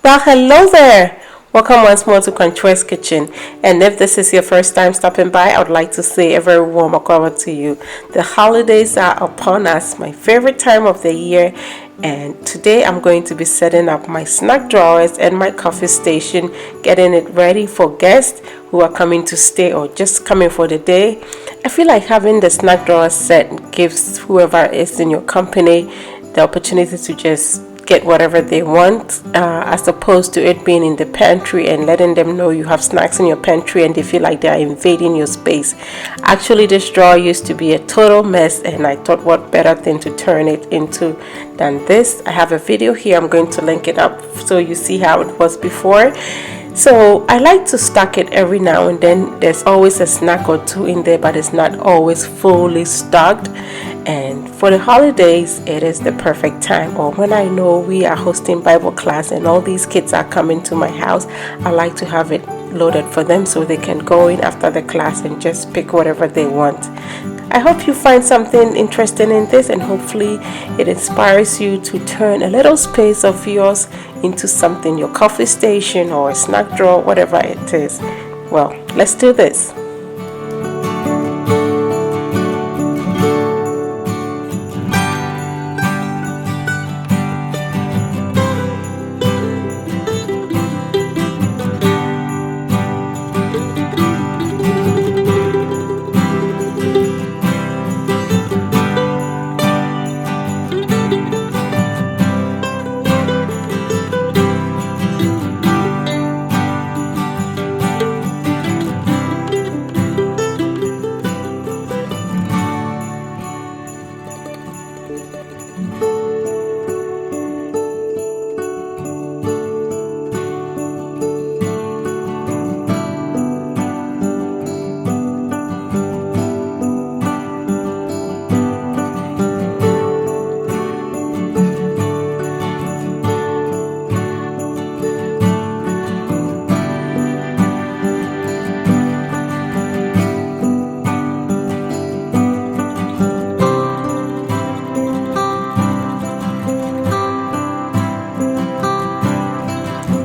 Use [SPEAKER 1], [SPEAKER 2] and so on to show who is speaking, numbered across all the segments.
[SPEAKER 1] Well, hello there. Welcome once more to Conchoice Kitchen. And if this is your first time stopping by, I would like to say a very warm welcome to you. The holidays are upon us, my favorite time of the year. And today I'm going to be setting up my snack drawers and my coffee station, getting it ready for guests who are coming to stay or just coming for the day. I feel like having the snack drawer set gives whoever is in your company the opportunity to just get whatever they want, as opposed to it being in the pantry and letting them know you have snacks in your pantry and they feel like they are invading your space. Actually, this drawer used to be a total mess, and I thought what better thing to turn it into than this. I have a video here. I'm going to link it up so you see how it was before. So I like to stock it every now and then. There's always a snack or two in there, but it's not always fully stocked. And for the holidays, it is the perfect time. Or when I know we are hosting Bible class and all these kids are coming to my house, I like to have it loaded for them so they can go in after the class and just pick whatever they want. I hope you find something interesting in this, and hopefully it inspires you to turn a little space of yours into something, your coffee station or a snack drawer, whatever it is. Well, let's do this.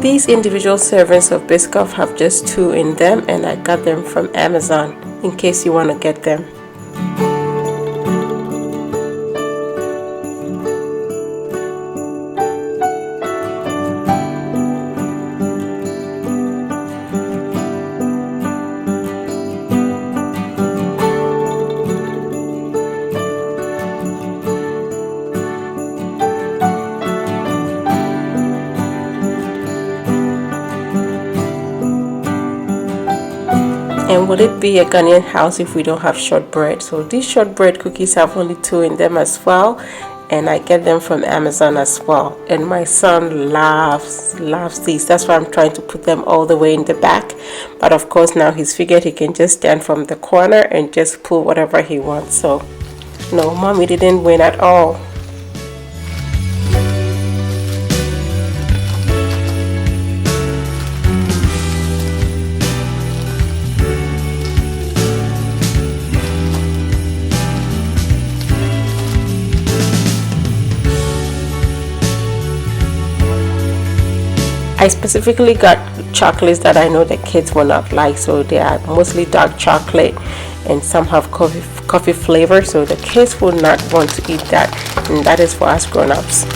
[SPEAKER 1] These individual servings of Biscoff have just 2 in them, and I got them from Amazon in case you want to get them. And would it be a Ghanaian house if we don't have shortbread? So these shortbread cookies have only 2 in them as well, and I get them from Amazon as well. And my son loves these. That's why I'm trying to put them all the way in the back. But of course now he's figured he can just stand from the corner and just pull whatever he wants. So no, mommy didn't win at all. I specifically got chocolates that I know the kids will not like, so they are mostly dark chocolate and some have coffee flavor, so the kids will not want to eat that, and that is for us grown-ups.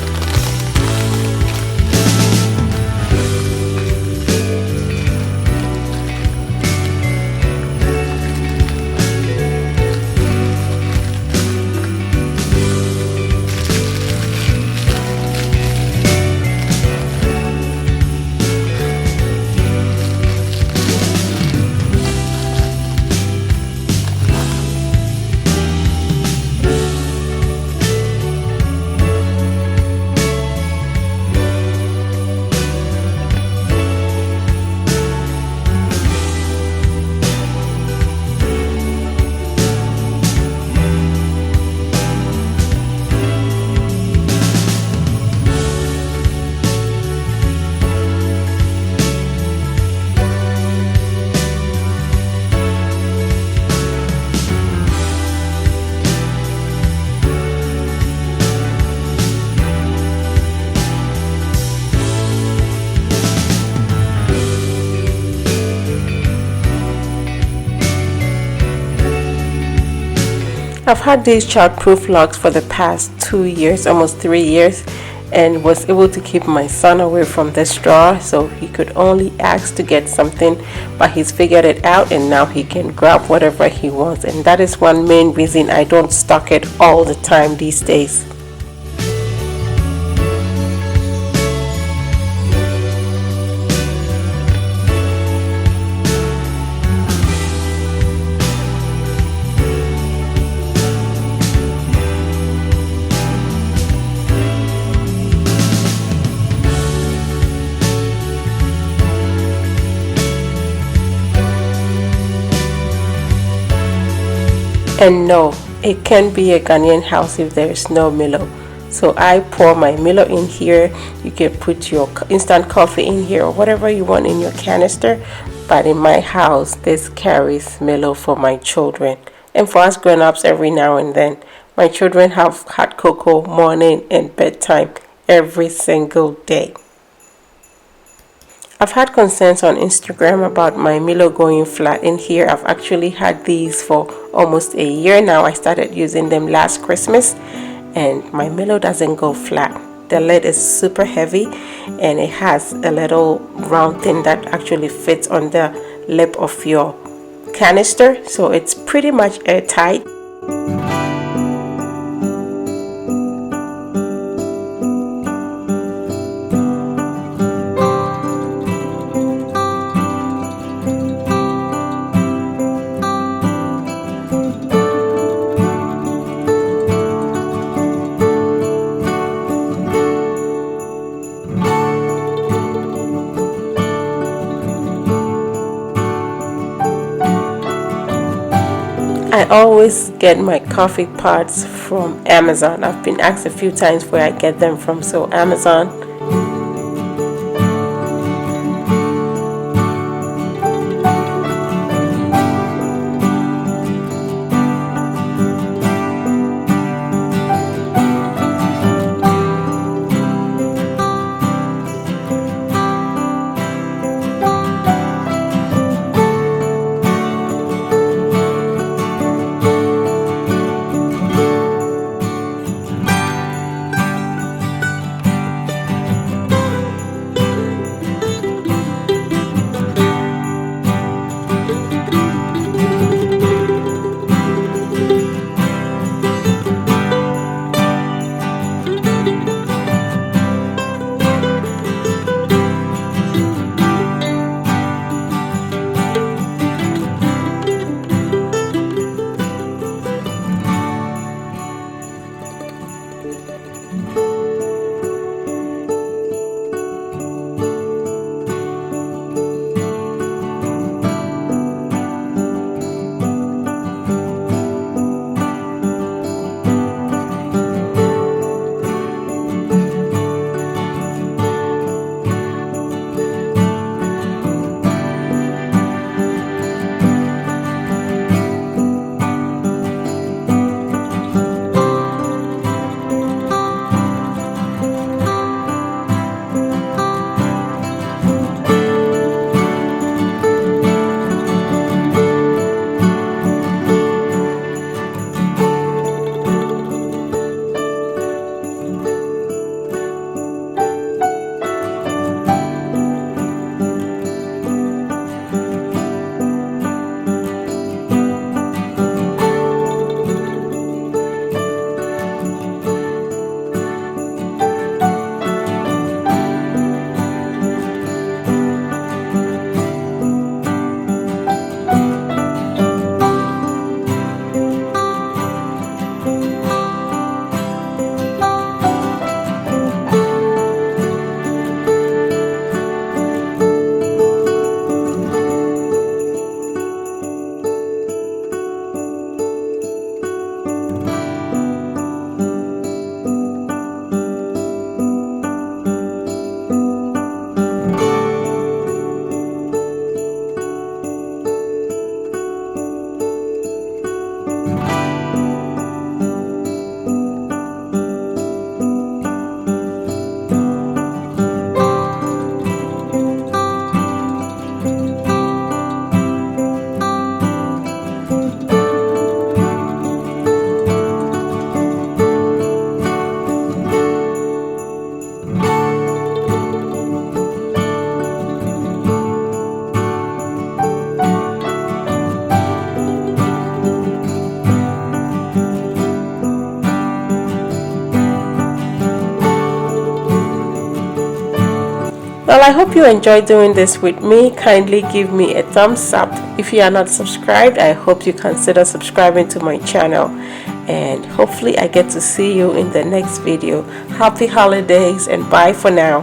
[SPEAKER 1] I've had these childproof locks for the past 2 years, almost 3 years, and was able to keep my son away from the straw, so he could only ask to get something, but he's figured it out and now he can grab whatever he wants, and that is one main reason I don't stock it all the time these days. And no, it can't be a Ghanaian house if there is no Milo. So I pour my Milo in here. You can put your instant coffee in here or whatever you want in your canister. But in my house, this carries Milo for my children. And for us grown-ups every now and then. My children have hot cocoa morning and bedtime every single day. I've had concerns on Instagram about my Milo going flat in here. I've actually had these for almost a year now. I started using them last Christmas and my Milo doesn't go flat. The lid is super heavy and it has a little round thing that actually fits on the lip of your canister, so it's pretty much airtight. I always get my coffee pods from Amazon. I've been asked a few times where I get them from, so Amazon. Well, I hope you enjoyed doing this with me. Kindly give me a thumbs up. If you are not subscribed, I hope you consider subscribing to my channel. And hopefully I get to see you in the next video. Happy holidays and bye for now.